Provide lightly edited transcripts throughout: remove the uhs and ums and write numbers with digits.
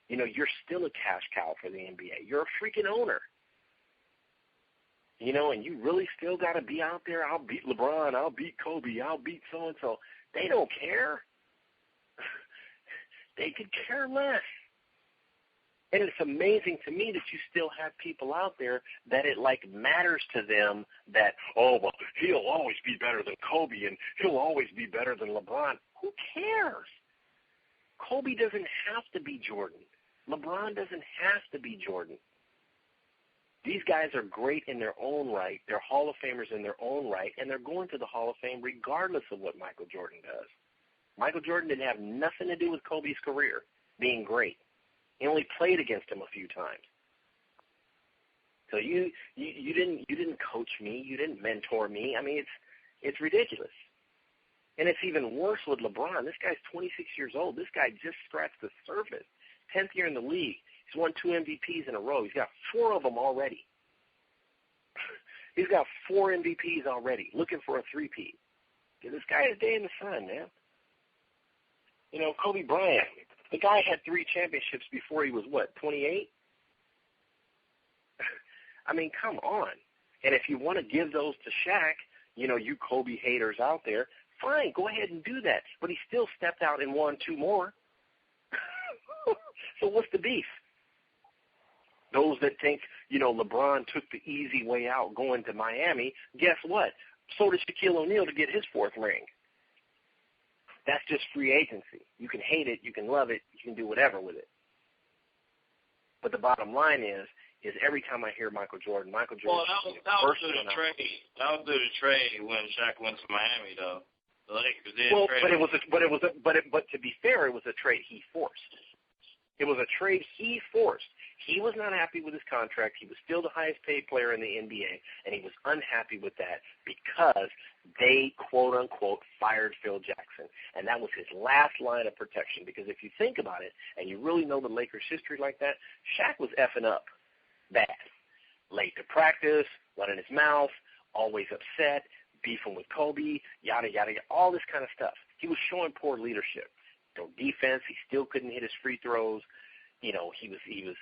You're still a cash cow for the NBA. You're a freaking owner. And you really still got to be out there. I'll beat LeBron. I'll beat Kobe. I'll beat so-and-so. They don't care. They could care less. And it's amazing to me that you still have people out there that it, matters to them that, well, he'll always be better than Kobe and he'll always be better than LeBron. Who cares? Kobe doesn't have to be Jordan. LeBron doesn't have to be Jordan. These guys are great in their own right. They're Hall of Famers in their own right, and they're going to the Hall of Fame regardless of what Michael Jordan does. Michael Jordan didn't have nothing to do with Kobe's career being great. He only played against him a few times. So you didn't coach me. You didn't mentor me. I mean, it's ridiculous. And it's even worse with LeBron. This guy's 26 years old. This guy just scratched the surface. 10th year in the league. He's won 2 MVPs in a row. He's got 4 of them already. He's got 4 MVPs already, looking for a 3-peat. This guy is day in the sun, man. Kobe Bryant, the guy had 3 championships before he was, 28? I mean, come on. And if you want to give those to Shaq, you Kobe haters out there, fine, go ahead and do that. But he still stepped out and won 2 more. So what's the beef? Those that think, LeBron took the easy way out going to Miami, guess what? So did Shaquille O'Neal to get his 4th ring. That's just free agency. You can hate it, you can love it, you can do whatever with it. But the bottom line is every time I hear Michael Jordan. Well, that was through the trade. That was through the trade when Shaq went to Miami, though. The Lakers did trade. But to be fair, it was a trade he forced. It was a trade he forced. He was not happy with his contract. He was still the highest paid player in the NBA, and he was unhappy with that because they, quote-unquote, fired Phil Jackson. And that was his last line of protection because if you think about it and you really know the Lakers' history like that, Shaq was effing up bad. Late to practice, running his mouth, always upset, beefing with Kobe, yada, yada, yada, all this kind of stuff. He was showing poor leadership. No defense. He still couldn't hit his free throws. He was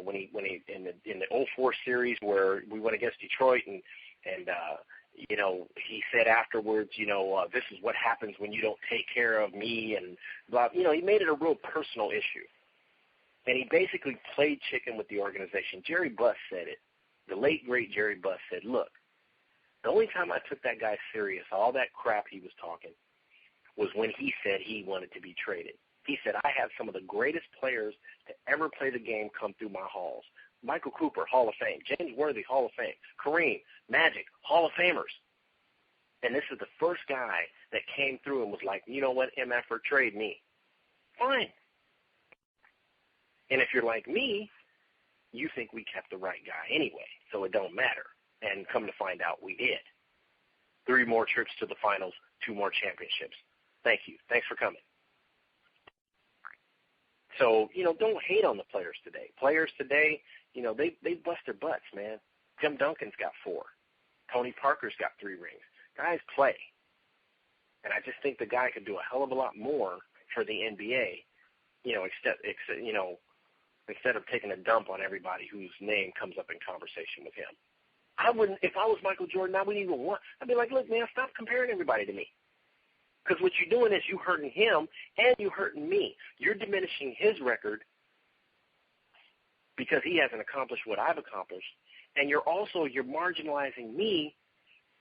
when he in the 04 series where we went against Detroit and he said afterwards, this is what happens when you don't take care of me and blah. He made it a real personal issue. And he basically played chicken with the organization. Jerry Buss said it. The late, great Jerry Buss said, look, the only time I took that guy serious, all that crap he was talking, was when he said he wanted to be traded. He said, I have some of the greatest players to ever play the game come through my halls. Michael Cooper, Hall of Fame. James Worthy, Hall of Fame. Kareem, Magic, Hall of Famers. And this is the first guy that came through and was like, you know what, MF, trade me. Fine. And if you're like me, you think we kept the right guy anyway, so it don't matter. And come to find out, we did. 3 more trips to the finals, 2 more championships. Thank you. Thanks for coming. So, don't hate on the players today. Players today, they bust their butts, man. Tim Duncan's got 4. Tony Parker's got 3 rings. Guys play. And I just think the guy could do a hell of a lot more for the NBA, instead of taking a dump on everybody whose name comes up in conversation with him. I wouldn't, if I was Michael Jordan, I wouldn't even want, I'd be like, look, man, stop comparing everybody to me. Because what you're doing is you hurting him and you hurting me. You're diminishing his record because he hasn't accomplished what I've accomplished. And you're marginalizing me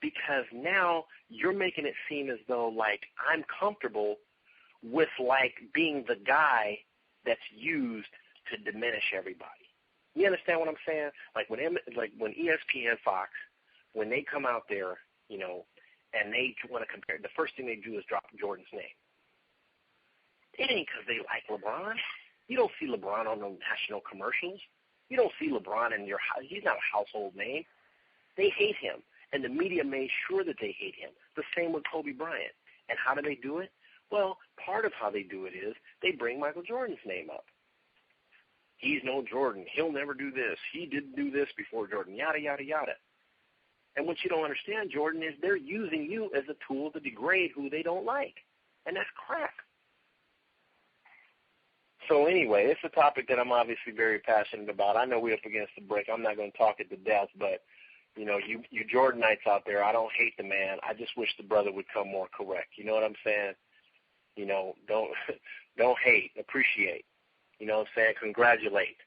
because now you're making it seem as though, like, I'm comfortable with, like, being the guy that's used to diminish everybody. You understand what I'm saying? Like when ESPN, Fox, when they come out there, and they want to compare, the first thing they do is drop Jordan's name. It ain't because they like LeBron. You don't see LeBron on the national commercials. You don't see LeBron in your house. He's not a household name. They hate him, and the media made sure that they hate him. The same with Kobe Bryant. And how do they do it? Well, part of how they do it is they bring Michael Jordan's name up. He's no Jordan. He'll never do this. He didn't do this before Jordan, yada, yada, yada. And what you don't understand, Jordan, is they're using you as a tool to degrade who they don't like. And that's crap. So anyway, it's a topic that I'm obviously very passionate about. I know we're up against the break. I'm not going to talk it to death, but, you know, you Jordanites out there, I don't hate the man. I just wish the brother would come more correct. You know what I'm saying? You know, don't hate, appreciate. You know what I'm saying? Congratulate.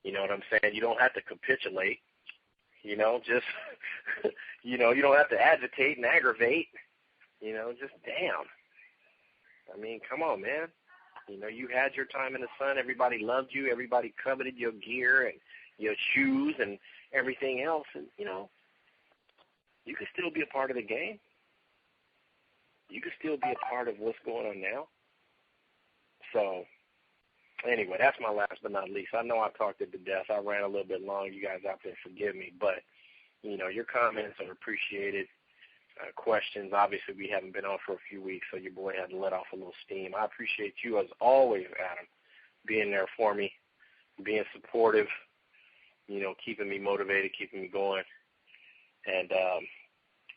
You know what I'm saying? You don't have to capitulate. You know, just, you know, you don't have to agitate and aggravate. You know, just damn. I mean, come on, man. You know, you had your time in the sun. Everybody loved you. Everybody coveted your gear and your shoes and everything else. And, you know, you can still be a part of the game. You can still be a part of what's going on now. So, anyway, that's my last but not least. I know I talked it to death. I ran a little bit long. You guys out there forgive me. But, you know, your comments are appreciated. Questions. Obviously, we haven't been on for a few weeks, so your boy had to let off a little steam. I appreciate you, as always, Adam, being there for me, being supportive, you know, keeping me motivated, keeping me going. And,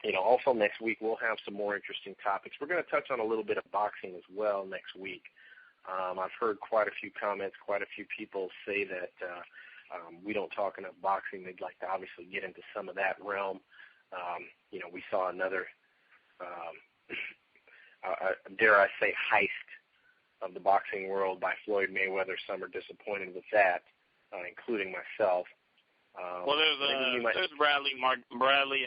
you know, also next week we'll have some more interesting topics. We're going to touch on a little bit of boxing as well next week. I've heard quite a few comments, quite a few people say that we don't talk enough boxing. They'd like to obviously get into some of that realm. You know, we saw another, dare I say, heist of the boxing world by Floyd Mayweather. Some are disappointed with that, including myself. Well, there's Bradley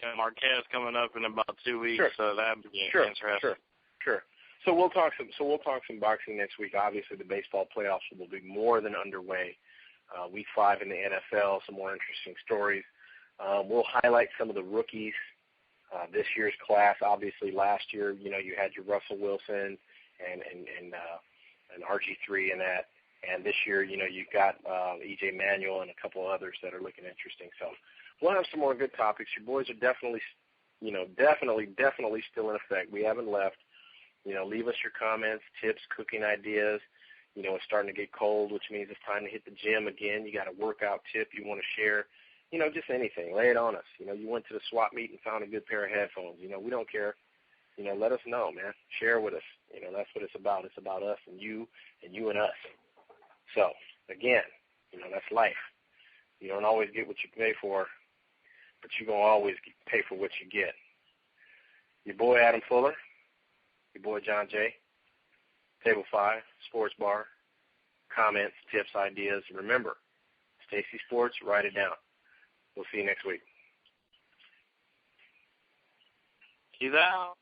and Marquez coming up in about 2 weeks, sure. So that'd be interesting. Sure. So we'll talk some boxing next week. Obviously, the baseball playoffs will be more than underway. Week 5 in the NFL, some more interesting stories. We'll highlight some of the rookies, this year's class. Obviously, last year, you know, you had your Russell Wilson and RG3 in that. And this year, you know, you've got E.J. Manuel and a couple of others that are looking interesting. So we'll have some more good topics. Your boys are definitely, you know, definitely still in effect. We haven't left. You know, leave us your comments, tips, cooking ideas. You know, it's starting to get cold, which means it's time to hit the gym again. You got a workout tip you want to share. You know, just anything. Lay it on us. You know, you went to the swap meet and found a good pair of headphones. You know, we don't care. You know, let us know, man. Share with us. You know, that's what it's about. It's about us and you and us. So, again, you know, that's life. You don't always get what you pay for, but you're going to always pay for what you get. Your boy Adam Fuller, your boy John J., Table 5, Sports Bar, comments, tips, ideas. Remember, Stacy Sports, write it down. We'll see you next week. He's out.